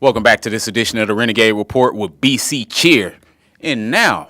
Welcome back to this edition of the Renegade Report with BC Cheer. And now,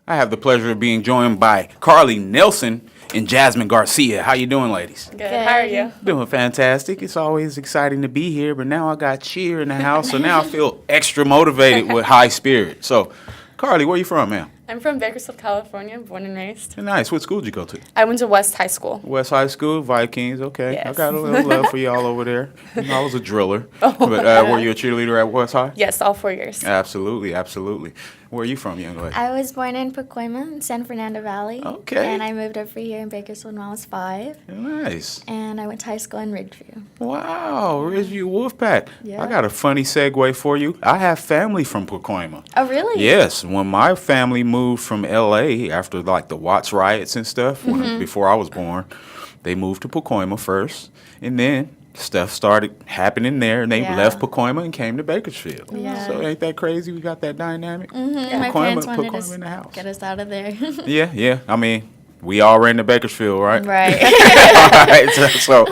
I have the pleasure of being joined by Karlee Nelson and Jasmine Garcia. How you doing, ladies? Good. How are you? Doing fantastic. It's always exciting to be here, but now I got Cheer in the house, so now I feel extra motivated with high spirit. So, Karlee, where you from, man? I'm from Bakersfield, California, born and raised. Nice. What school did you go to? I went to West High School. West High School, Vikings. Okay. Yes. I got a little love for y'all over there. I was a driller. Oh, But were you a cheerleader at West High? Yes, all 4 years. Absolutely, absolutely. Where are you from, young lady? I was born in Pacoima, San Fernando Valley. Okay. And I moved over here in Bakersfield when I was 5. Nice. And I went to high school in Ridgeview. Wow, Ridgeview Wolfpack. Yeah. I got a funny segue for you. I have family from Pacoima. Oh, really? Yes, when my family moved from L.A. after like the Watts riots and stuff, before I was born, they moved to Pacoima first, and then stuff started happening there, and they Yeah. left Pacoima and came to Bakersfield. Yeah. So ain't that crazy? We got that dynamic. My parents wanted Pacoima to in the house. get us out of there. Yeah. I mean, we all ran to Bakersfield, right? Right. All right. So,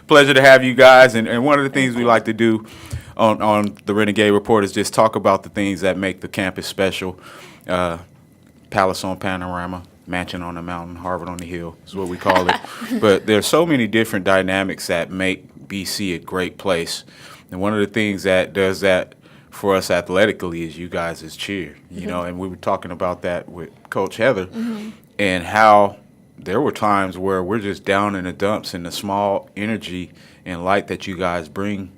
pleasure to have you guys. And one of the things we like to do on the Renegade Report is just talk about the things that make the campus special. Palace on Panorama, Mansion on the Mountain, Harvard on the Hill is what we call it. But there's so many different dynamics that make BC a great place. And one of the things that does that for us athletically is you guys is cheer, you know, and we were talking about that with Coach Heather and how there were times where we're just down in the dumps, and the small energy and light that you guys bring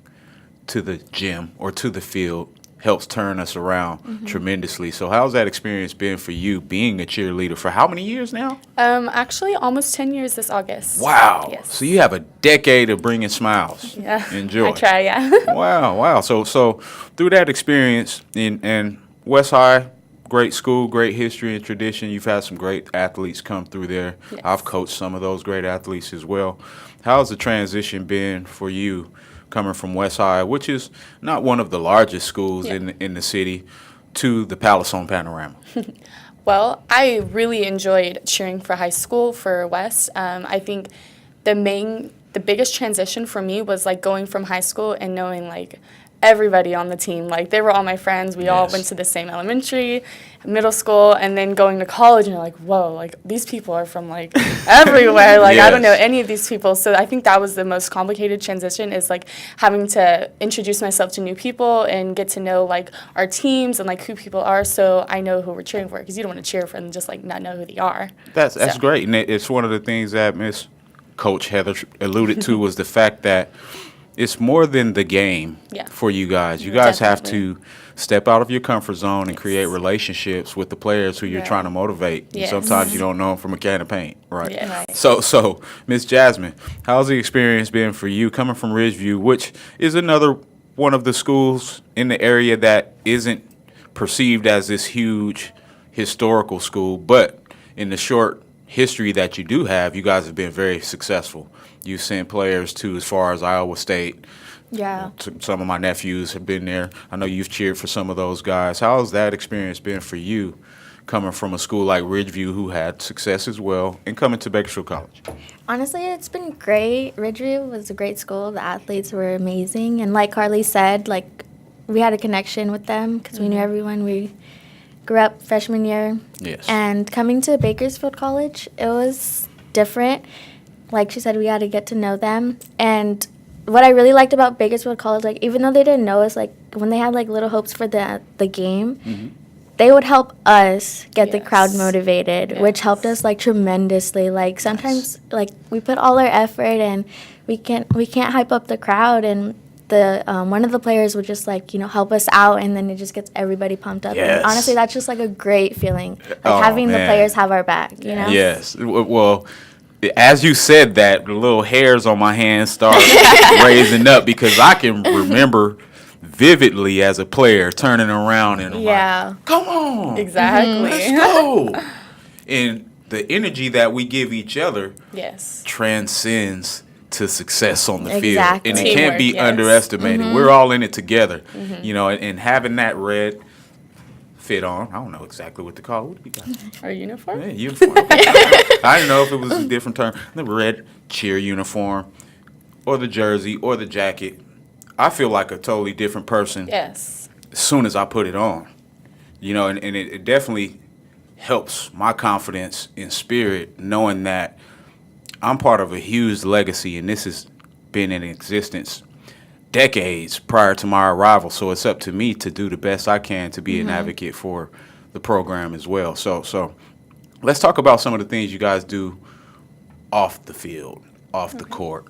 to the gym or to the field helps turn us around tremendously. So how's that experience been for you being a cheerleader for how many years now? Actually, almost 10 years this August. Wow. Yes. So you have a decade of bringing smiles Yeah. and joy. I try, yeah. Wow. So through that experience in West High, great school, great history and tradition. You've had some great athletes come through there. Yes. I've coached some of those great athletes as well. How's the transition been for you coming from West High, which is not one of the largest schools Yeah. in the city, to the Palace on Panorama? Well, I really enjoyed cheering for high school for West. I think the biggest transition for me was like going from high school and knowing like everybody on the team. Like they were all my friends. We all Yes. went to the same elementary, middle school, and then going to college and you're like, whoa, like these people are from like everywhere. Like I don't know Yes. any of these people. So I think that was the most complicated transition, is like having to introduce myself to new people and get to know like our teams and like who people are, so I know who we're cheering for, because you don't want to cheer for them and just like not know who they are. That's So. great, and it's one of the things that Miss Coach Heather alluded to was the fact that it's more than the game Yeah. for you guys. You guys have Definitely. to step out of your comfort zone and create relationships with the players who you're Right. trying to motivate. And Yes. sometimes you don't know them from a can of paint, right? Yeah. Right. So Miss Jasmine, how's the experience been for you coming from Ridgeview, which is another one of the schools in the area that isn't perceived as this huge historical school, but in the short history that you do have, you guys have been very successful. You've sent players to as far as Iowa State. Yeah. Some of my nephews have been there. I know you've cheered for some of those guys. How's that experience been for you coming from a school like Ridgeview, who had success as well, and coming to Bakersfield College? Honestly, it's been great. Ridgeview was a great school. The athletes were amazing. And like Karlee said, like we had a connection with them because we knew everyone. We grew up freshman year. Yes. And coming to Bakersfield College, it was different. Like she said, we had to get to know them. And what I really liked about Bakersfield College, like even though they didn't know us, like when they had like little hopes for the game, they would help us get the crowd Yes. motivated, which helped us like tremendously. Like sometimes like we put all our effort and we can't hype up the crowd, and the one of the players would just like help us out, and then it just gets everybody pumped up. Yes. And honestly, that's just like a great feeling, like Oh, having the man. players have our back. You know. Yes. Well, as you said that, the little hairs on my hands start raising up, because I can remember vividly as a player turning around and I'm Yeah. like, come on, Exactly. let's go. And the energy that we give each other Yes. transcends to success on the field. Exactly. And it can't be Teamwork, yes. underestimated. We're all in it together, and having that red fit on, I don't know exactly what to call it. What do you got? Our uniform? Yeah, uniform. I didn't know if it was a different term. The red cheer uniform or the jersey or the jacket. I feel like a totally different person Yes. as soon as I put it on. And it definitely helps my confidence in spirit knowing that I'm part of a huge legacy, and this has been in existence decades prior to my arrival. So it's up to me to do the best I can to be an advocate for the program as well. So let's talk about some of the things you guys do off the field, off the court.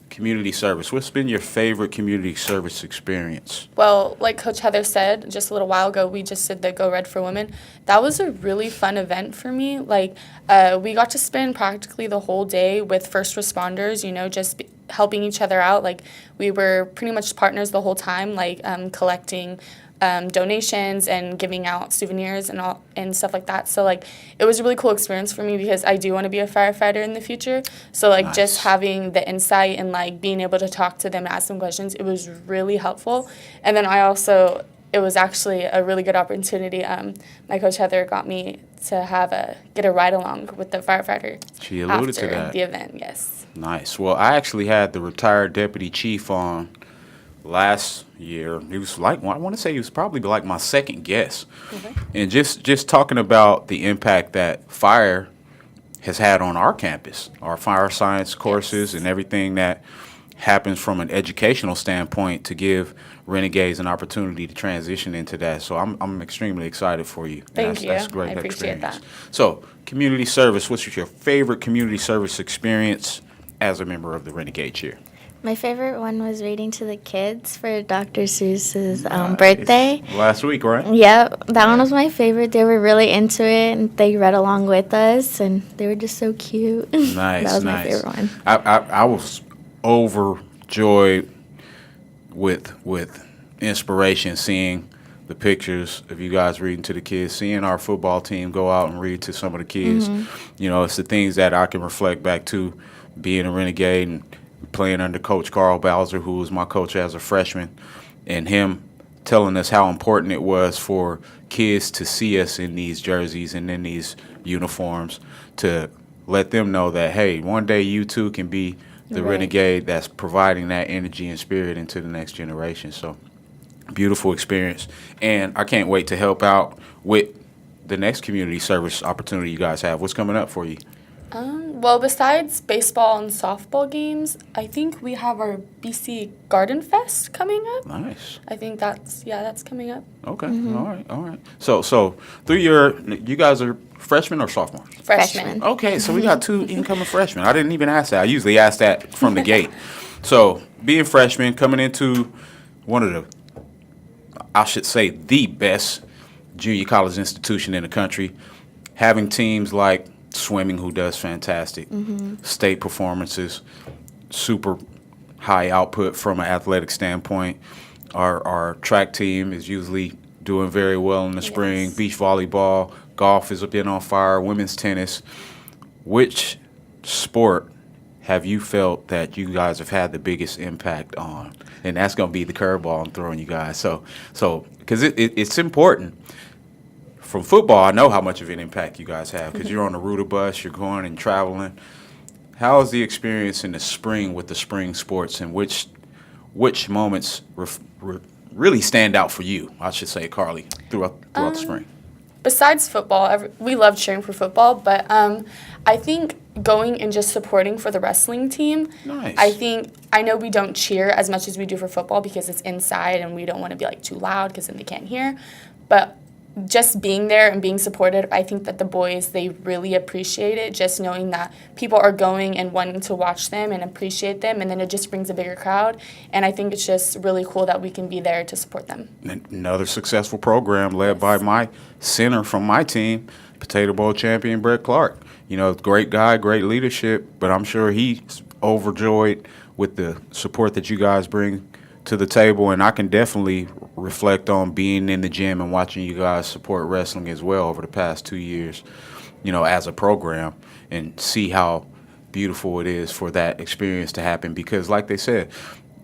Community service. What's been your favorite community service experience? Well, like Coach Heather said just a little while ago, we just did the Go Red for Women. That was a really fun event for me. Like, we got to spend practically the whole day with first responders, just helping each other out. Like, we were pretty much partners the whole time, like collecting donations and giving out souvenirs and stuff like that. So like it was a really cool experience for me because I do want to be a firefighter in the future. So like just having the insight and like being able to talk to them and ask them questions, it was really helpful. And then it was actually a really good opportunity. My coach Heather got me to get a ride along with the firefighter. She alluded to after that. The event, yes. Nice. Well, I actually had the retired deputy chief on last year. He was I want to say he was probably like my second guest. And just talking about the impact that fire has had on our campus, our fire science courses, and everything that happens from an educational standpoint to give Renegades an opportunity to transition into that. So I'm extremely excited for you. Thank you. That's a great I appreciate experience. that. So community service, what's your favorite community service experience as a member of the Renegade cheer? My favorite one was reading to the kids for Dr. Seuss's birthday. Last week, right? Yep, that one was my favorite. They were really into it, and they read along with us, and they were just so cute. Nice, that was my nice. favorite one. I was overjoyed with inspiration seeing the pictures of you guys reading to the kids, seeing our football team go out and read to some of the kids. It's the things that I can reflect back to being a Renegade and playing under Coach Carl Bowser, who was my coach as a freshman, and him telling us how important it was for kids to see us in these jerseys and in these uniforms, to let them know that, hey, one day you too can be the Renegade that's providing that energy and spirit into the next generation. So beautiful experience. And I can't wait to help out with the next community service opportunity you guys have. What's coming up for you? Well, besides baseball and softball games, I think we have our BC Garden Fest coming up. Nice. I think that's coming up. Okay. All right. So you guys are freshmen or sophomores? Freshmen. Okay, so we got two incoming freshmen. I didn't even ask that. I usually ask that from the gate. So being freshmen, coming into one of the best junior college institution in the country, having teams like swimming, who does fantastic, state performances, super high output from an athletic standpoint. Our track team is usually doing very well in the spring. Beach volleyball, golf has been on fire, women's tennis. Which sport have you felt that you guys have had the biggest impact on? And that's going to be the curveball I'm throwing you guys. So because it's important. From football, I know how much of an impact you guys have because you're on the Ruta bus, you're going and traveling. How is the experience in the spring with the spring sports, and which moments really stand out for you, I should say, Karlee, throughout the spring? Besides football, we love cheering for football, but I think going and just supporting for the wrestling team. Nice. I know we don't cheer as much as we do for football because it's inside and we don't want to be like too loud because then they can't hear, but just being there and being supported, I think that the boys, they really appreciate it, just knowing that people are going and wanting to watch them and appreciate them, and then it just brings a bigger crowd, and I think it's just really cool that we can be there to support them. Another successful program led by my center from my team, Potato Bowl champion Brett Clark. Great guy, great leadership, but I'm sure he's overjoyed with the support that you guys bring to the table, and I can definitely reflect on being in the gym and watching you guys support wrestling as well over the past 2 years, as a program, and see how beautiful it is for that experience to happen. Because like they said,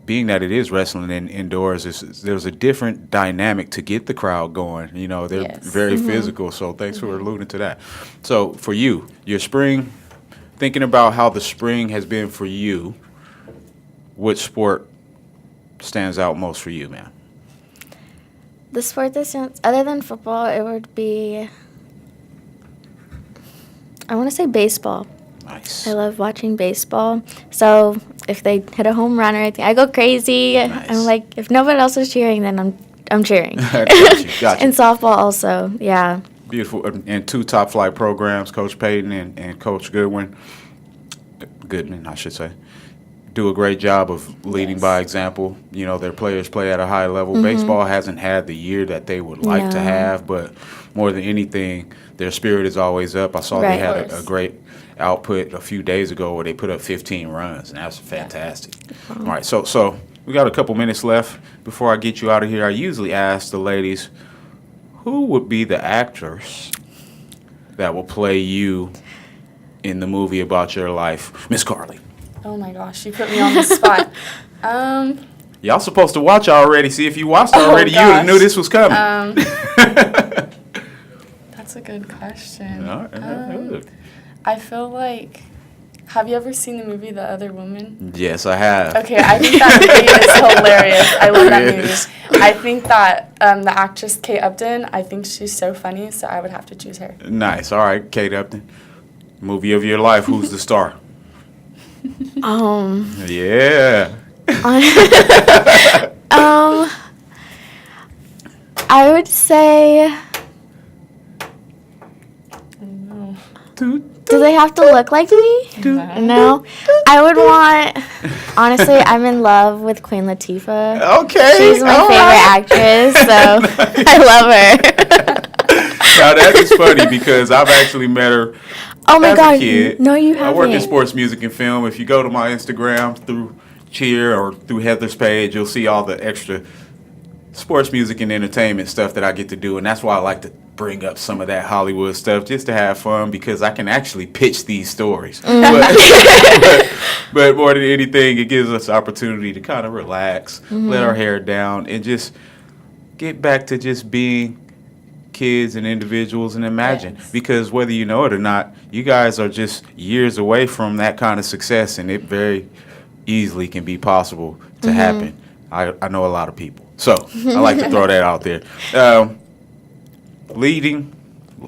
being that it is wrestling indoors, there's a different dynamic to get the crowd going. They're very physical, so thanks for alluding to that. So for you, your spring, thinking about how the spring has been for you, what sport stands out most for you, man? The sport that stands, other than football, it would be, I want to say baseball. Nice. I love watching baseball. So if they hit a home run or anything, I go crazy. Nice. I'm like, if nobody else is cheering, then I'm cheering. Gotcha. And softball also, yeah. Beautiful. And 2 top flight programs, Coach Payton and Coach Goodman, I should say, do a great job of leading by example. You know, their players play at a high level. Baseball hasn't had the year that they would like to have, but more than anything, their spirit is always up. I saw they had a great output a few days ago where they put up 15 runs, and that's fantastic. All right, so we got a couple minutes left before I get you out of here. I usually ask the ladies, who would be the actors that will play you in the movie about your life? Miss Karlee. Oh my gosh, you put me on the spot. Y'all supposed to watch already. See, if you watched already, you would have knew this was coming. That's a good question. All right. I feel like, have you ever seen the movie The Other Woman? Yes, I have. Okay, I think that movie is hilarious. I love that Yes. movie. I think that the actress Kate Upton, I think she's so funny, so I would have to choose her. Nice. All right, Kate Upton. Movie of your life. Who's the star? Yeah. I would say, do they have to look like me? No. I would want, honestly, I'm in love with Queen Latifah. Okay. She's my all favorite right. actress, so I love her. Now, that is funny because I've actually met her Oh my as God. a kid. No, you I work in haven't. sports music and film. If you go to my Instagram through Cheer or through Heather's page, you'll see all the extra sports music and entertainment stuff that I get to do. And that's why I like to bring up some of that Hollywood stuff just to have fun because I can actually pitch these stories. But more than anything, it gives us opportunity to kind of relax, let our hair down, and just get back to just being kids and individuals and imagine. Yes. Because whether you know it or not, you guys are just years away from that kind of success, and it very easily can be possible to happen. I know a lot of people. So I like to throw that out there. Leading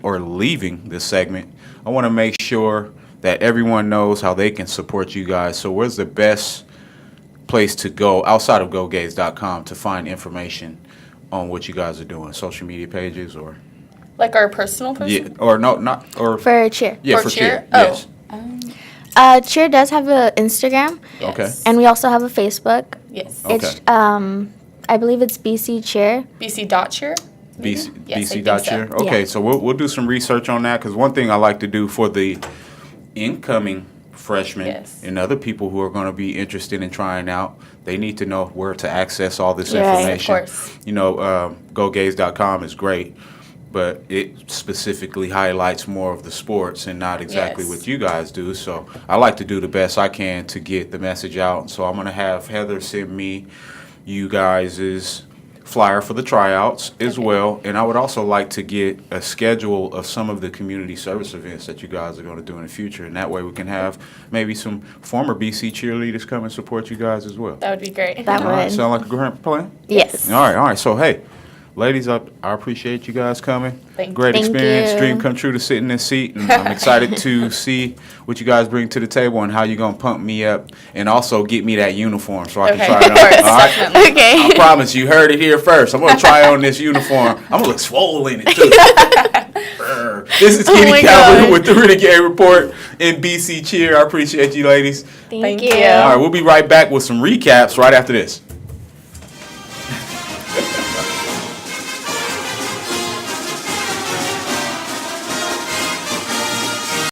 or leaving this segment, I want to make sure that everyone knows how they can support you guys. So where's the best place to go outside of GoGaze.com to find information on what you guys are doing? Social media pages or? Like our personal person? Yeah, or no, not, or. For Cheer. Yeah, For for Cheer. Cheer? Yes. Cheer does have an Instagram, Yes. Okay. and we also have a Facebook. Yes. Okay. It's, I believe it's BC Cheer. BC.cheer? BC, Yes, I BC think so. Cheer. Okay, Yeah. so we'll do some research on that because one thing I like to do for the incoming freshmen Yes. and other people who are going to be interested in trying out, they need to know where to access all this Right. information. Of course. You know, GoGaze.com is great, but it specifically highlights more of the sports and not exactly Yes. what you guys do. So I like to do the best I can to get the message out. So I'm going to have Heather send me you guys' flyer for the tryouts as well. And I would also like to get a schedule of some of the community service events that you guys are going to do in the future. And that way we can have maybe some former BC cheerleaders come and support you guys as well. That would be great. That All right, would. sound like a grand plan? Yes. All right. So, hey, ladies, I appreciate you guys coming. Thank you. Great Thank experience. you. Dream come true to sit in this seat. And I'm excited to see what you guys bring to the table and how you're going to pump me up and also get me that uniform so I can Okay, try it on. of course, All right? definitely. Okay. I promise you heard it here first. I'm going to try on this uniform. I'm going to look swole in it, too. Brr. This is Kenny my Calvin God. with the Renegade Report in BC Cheer. I appreciate you, ladies. Thank you. you. All right, we'll be right back with some recaps right after this.